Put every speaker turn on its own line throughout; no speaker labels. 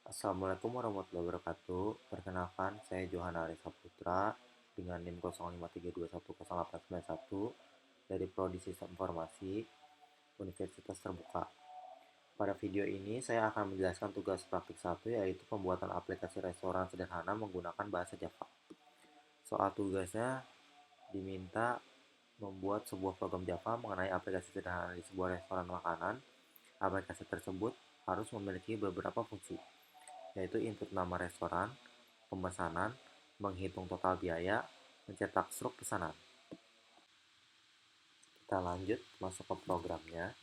Assalamualaikum warahmatullahi wabarakatuh. Perkenalkan, saya Johan Arisa Putra dengan NIM 0553210891 dari Prodi Sistem Informasi Universitas Terbuka. Pada video ini, saya akan menjelaskan tugas praktik 1, yaitu pembuatan aplikasi restoran sederhana menggunakan bahasa Java. Soal tugasnya diminta membuat sebuah program Java mengenai aplikasi sederhana di sebuah restoran makanan. Aplikasi tersebut harus memiliki beberapa fungsi, yaitu input nama restoran, pemesanan, menghitung total biaya, mencetak struk pesanan. Kita lanjut masuk ke programnya.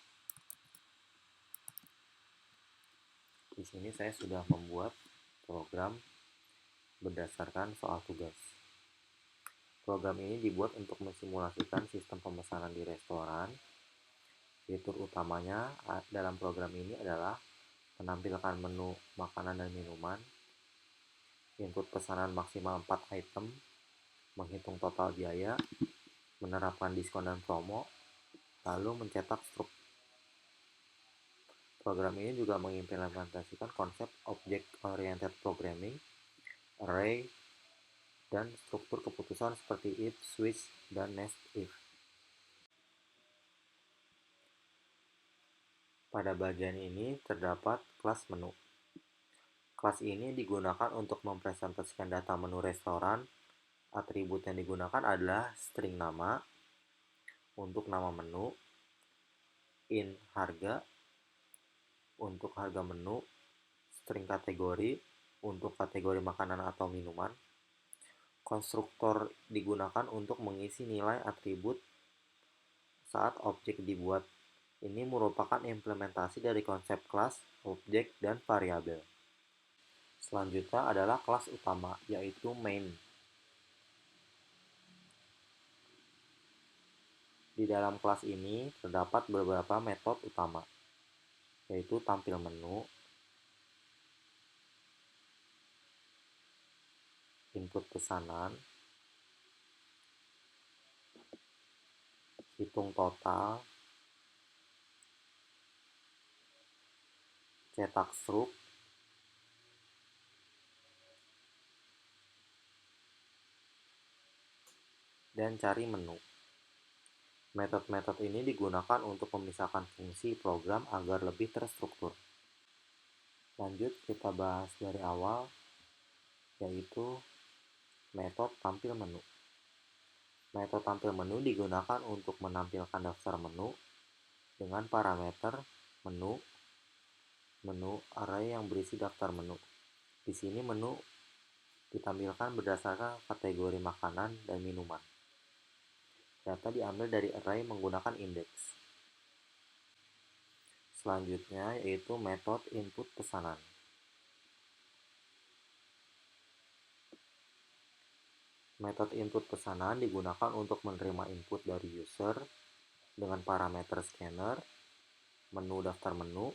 Di sini saya sudah membuat program berdasarkan soal tugas. Program ini dibuat untuk mensimulasikan sistem pemesanan di restoran. Fitur utamanya dalam program ini adalah menampilkan menu makanan dan minuman, input pesanan maksimal 4 item, menghitung total biaya, menerapkan diskon dan promo, lalu mencetak struk. Program ini juga mengimplementasikan konsep Object-Oriented Programming, array, dan struktur keputusan seperti if, switch, dan nest if. Pada bagian ini terdapat kelas menu. Kelas ini digunakan untuk mempresentasikan data menu restoran. Atribut yang digunakan adalah string nama untuk nama menu, int harga untuk harga menu, string kategori untuk kategori makanan atau minuman. Konstruktor digunakan untuk mengisi nilai atribut saat objek dibuat. Ini merupakan implementasi dari konsep kelas, objek, dan variabel. Selanjutnya adalah kelas utama, yaitu main. Di dalam kelas ini terdapat beberapa metode utama, yaitu tampil menu, input pesanan, hitung total, cetak struk, dan cari menu. Metode-metode ini digunakan untuk memisahkan fungsi program agar lebih terstruktur. Lanjut kita bahas dari awal, yaitu metode tampil menu. Metode tampil menu digunakan untuk menampilkan daftar menu dengan parameter menu, array yang berisi daftar menu. Di sini menu ditampilkan berdasarkan kategori makanan dan minuman. Data diambil dari array menggunakan indeks. Selanjutnya yaitu metode input pesanan. Metode input pesanan digunakan untuk menerima input dari user dengan parameter scanner, menu daftar menu,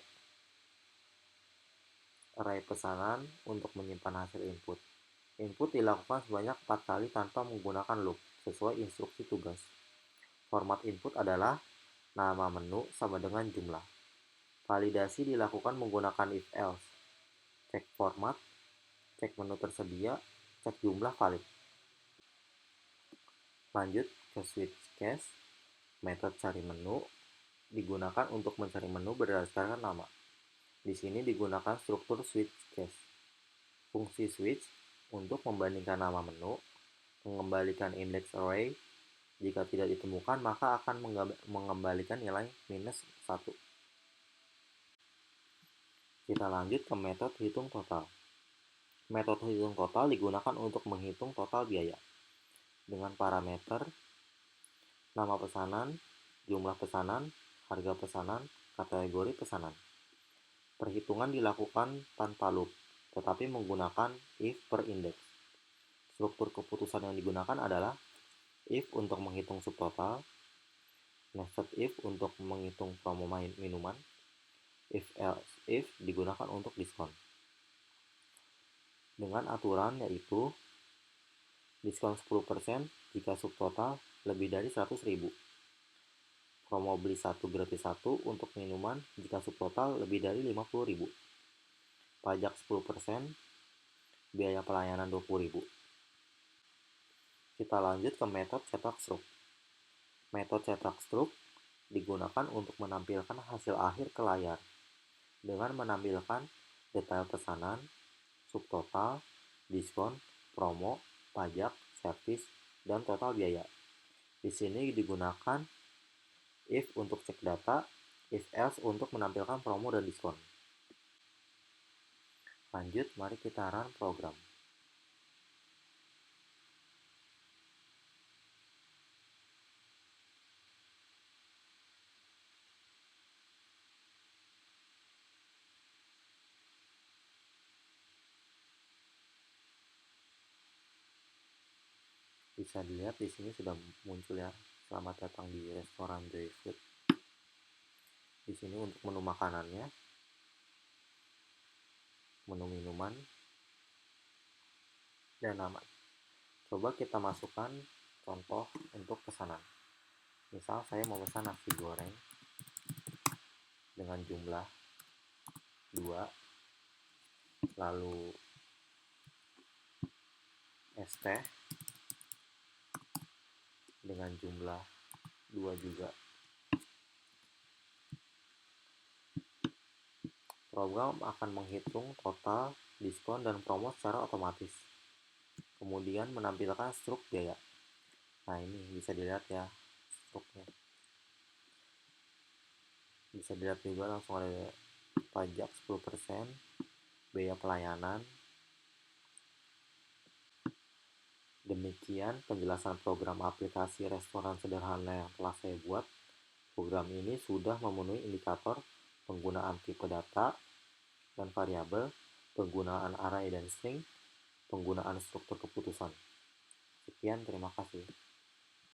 array pesanan untuk menyimpan hasil input. Input dilakukan sebanyak 4 kali tanpa menggunakan loop, sesuai instruksi tugas. Format input adalah nama menu sama dengan jumlah. Validasi dilakukan menggunakan if else. Cek format, cek menu tersedia, cek jumlah valid. Lanjut ke switch case. Metode cari menu digunakan untuk mencari menu berdasarkan nama. Di sini digunakan struktur switch case. Fungsi switch untuk membandingkan nama menu, mengembalikan index array. Jika tidak ditemukan, maka akan mengembalikan nilai -1. Kita lanjut ke metode hitung total. Metode hitung total digunakan untuk menghitung total biaya dengan parameter nama pesanan, jumlah pesanan, harga pesanan, kategori pesanan. Perhitungan dilakukan tanpa loop, tetapi menggunakan if per index. Struktur keputusan yang digunakan adalah if untuk menghitung subtotal, nested if untuk menghitung promo minuman, if else if digunakan untuk diskon. Dengan aturan yaitu diskon 10% jika subtotal lebih dari 100.000. Promo beli 1 gratis 1 untuk minuman jika subtotal lebih dari 50.000. pajak 10%, biaya pelayanan 20.000. Kita lanjut ke metode cetak struk. Metode cetak struk digunakan untuk menampilkan hasil akhir ke layar dengan menampilkan detail pesanan, subtotal, diskon, promo, pajak, servis, dan total biaya. Di sini digunakan if untuk cek data, if else untuk menampilkan promo dan diskon. Lanjut, mari kita run program. Bisa dilihat di sini sudah muncul ya. Selamat datang di restoran Joy Food. Di sini untuk menu makanannya, menu minuman, dan nama. Coba kita masukkan contoh untuk pesanan. Misal saya mau pesan nasi goreng dengan jumlah 2, lalu es teh dengan jumlah 2 juga. Program akan menghitung total, diskon, dan promo secara otomatis. Kemudian menampilkan struk biaya. Nah, ini bisa dilihat ya struknya. Bisa dilihat juga langsung ada pajak 10%, biaya pelayanan. Demikian penjelasan program aplikasi restoran sederhana yang telah saya buat. Program ini sudah memenuhi indikator penggunaan tipe data dan variabel, penggunaan array dan string, penggunaan struktur keputusan. Sekian, terima kasih.